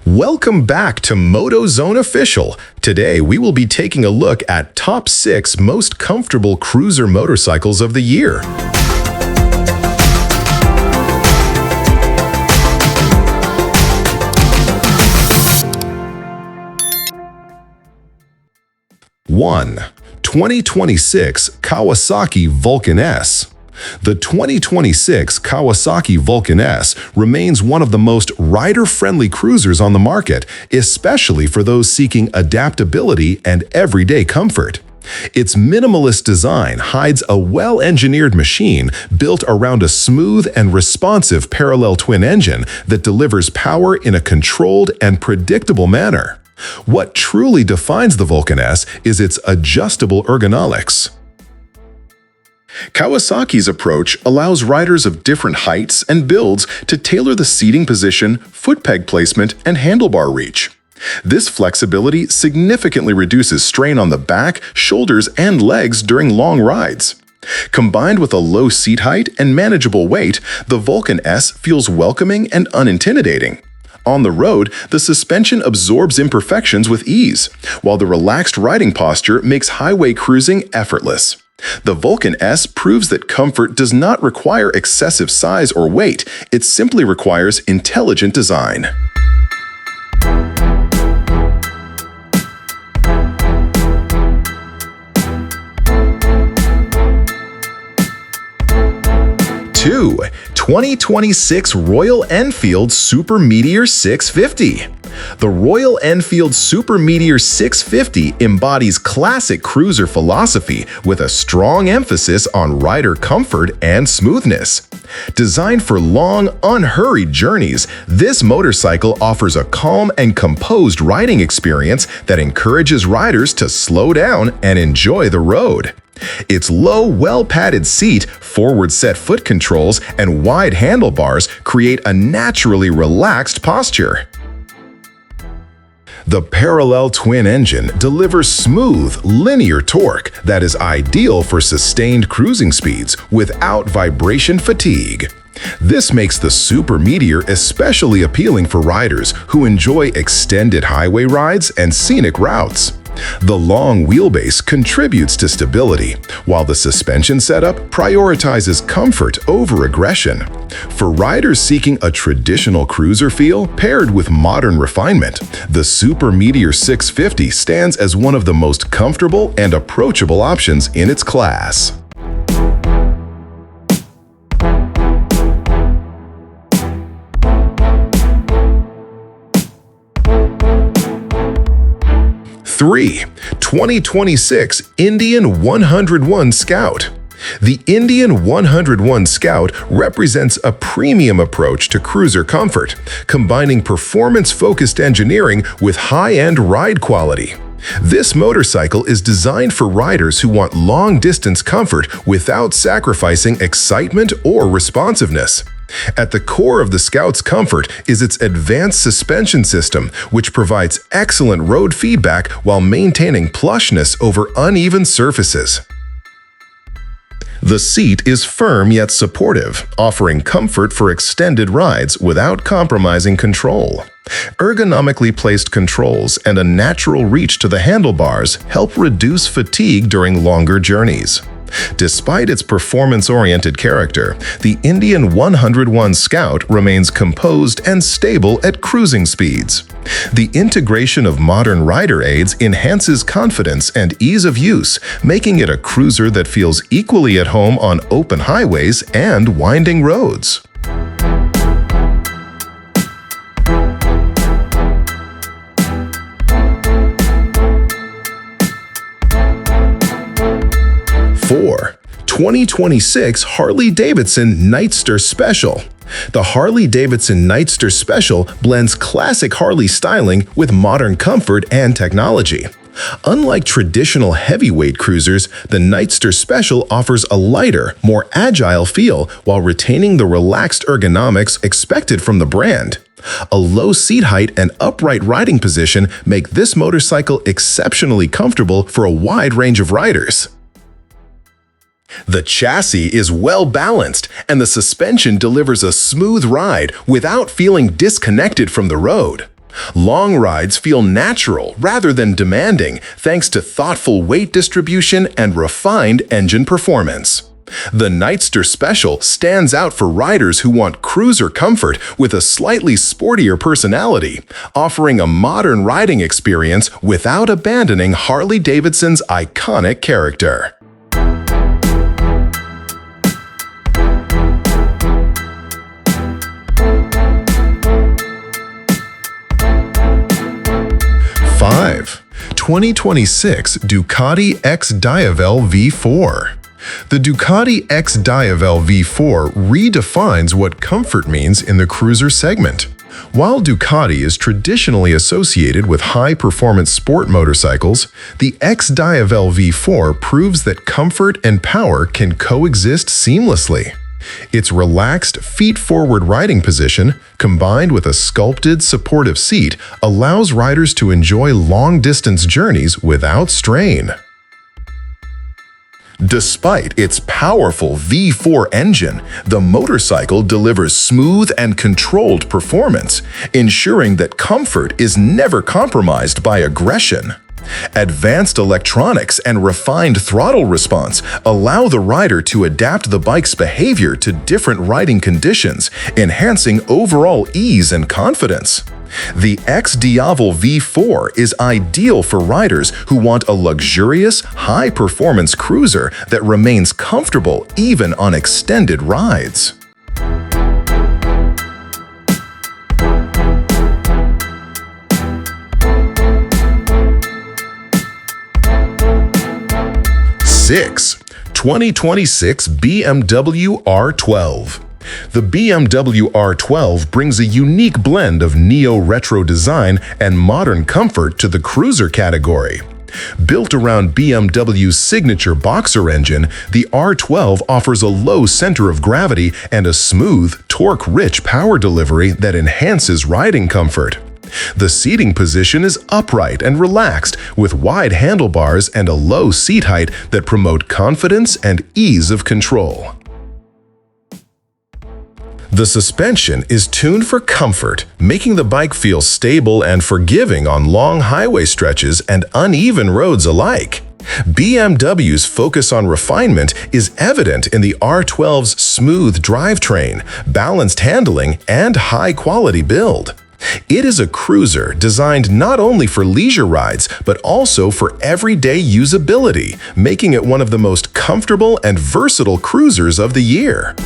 Welcome back to MotoZone Official. Today we will be taking a look at top 6 most comfortable cruiser motorcycles of the year. One, 2026 Kawasaki Vulcan S. The 2026 Kawasaki Vulcan S remains one of the most rider-friendly cruisers on the market, especially for those seeking adaptability and everyday comfort. Its minimalist design hides a well-engineered machine built around a smooth and responsive parallel twin engine that delivers power in a controlled and predictable manner. What truly defines the Vulcan S is its adjustable ergonomics. Kawasaki's approach allows riders of different heights and builds to tailor the seating position, foot peg placement, and handlebar reach. This flexibility significantly reduces strain on the back, shoulders, and legs during long rides. Combined with a low seat height and manageable weight, the Vulcan S feels welcoming and unintimidating. On the road, the suspension absorbs imperfections with ease, while the relaxed riding posture makes highway cruising effortless. The Vulcan S proves that comfort does not require excessive size or weight, it simply requires intelligent design. Two, 2026 Royal Enfield Super Meteor 650. The Royal Enfield Super Meteor 650 embodies classic cruiser philosophy with a strong emphasis on rider comfort and smoothness. Designed for long, unhurried journeys, this motorcycle offers a calm and composed riding experience that encourages riders to slow down and enjoy the road. Its low, well-padded seat, forward-set foot controls, and wide handlebars create a naturally relaxed posture. The parallel twin engine delivers smooth, linear torque that is ideal for sustained cruising speeds without vibration fatigue. This makes the Super Meteor especially appealing for riders who enjoy extended highway rides and scenic routes. The long wheelbase contributes to stability, while the suspension setup prioritizes comfort over aggression. For riders seeking a traditional cruiser feel paired with modern refinement, the Super Meteor 650 stands as one of the most comfortable and approachable options in its class. Three, 2026 Indian 101 Scout. The Indian 101 Scout represents a premium approach to cruiser comfort, combining performance-focused engineering with high-end ride quality. This motorcycle is designed for riders who want long-distance comfort without sacrificing excitement or responsiveness. At the core of the Scout's comfort is its advanced suspension system, which provides excellent road feedback while maintaining plushness over uneven surfaces. The seat is firm yet supportive, offering comfort for extended rides without compromising control. Ergonomically placed controls and a natural reach to the handlebars help reduce fatigue during longer journeys. Despite its performance-oriented character, the Indian 101 Scout remains composed and stable at cruising speeds. The integration of modern rider aids enhances confidence and ease of use, making it a cruiser that feels equally at home on open highways and winding roads. Four, 2026 Harley-Davidson Nightster Special. The Harley-Davidson Nightster Special blends classic Harley styling with modern comfort and technology. Unlike traditional heavyweight cruisers, the Nightster Special offers a lighter, more agile feel while retaining the relaxed ergonomics expected from the brand. A low seat height and upright riding position make this motorcycle exceptionally comfortable for a wide range of riders. The chassis is well balanced, and the suspension delivers a smooth ride without feeling disconnected from the road. Long rides feel natural rather than demanding thanks to thoughtful weight distribution and refined engine performance. The Nightster Special stands out for riders who want cruiser comfort with a slightly sportier personality, offering a modern riding experience without abandoning Harley-Davidson's iconic character. Five, 2026 Ducati XDiavel V4. The Ducati XDiavel V4 redefines what comfort means in the cruiser segment. While Ducati is traditionally associated with high-performance sport motorcycles, the XDiavel V4 proves that comfort and power can coexist seamlessly. Its relaxed, feet-forward riding position, combined with a sculpted, supportive seat, allows riders to enjoy long-distance journeys without strain. Despite its powerful V4 engine, the motorcycle delivers smooth and controlled performance, ensuring that comfort is never compromised by aggression. Advanced electronics and refined throttle response allow the rider to adapt the bike's behavior to different riding conditions, enhancing overall ease and confidence. The XDiavel V4 is ideal for riders who want a luxurious, high-performance cruiser that remains comfortable even on extended rides. Six, 2026 BMW R12. The BMW R12 brings a unique blend of neo-retro design and modern comfort to the cruiser category. Built around BMW's signature boxer engine, the R12 offers a low center of gravity and a smooth, torque-rich power delivery that enhances riding comfort. The seating position is upright and relaxed, with wide handlebars and a low seat height that promote confidence and ease of control. The suspension is tuned for comfort, making the bike feel stable and forgiving on long highway stretches and uneven roads alike. BMW's focus on refinement is evident in the R12's smooth drivetrain, balanced handling, and high-quality build. It is a cruiser designed not only for leisure rides, but also for everyday usability, making it one of the most comfortable and versatile cruisers of the year.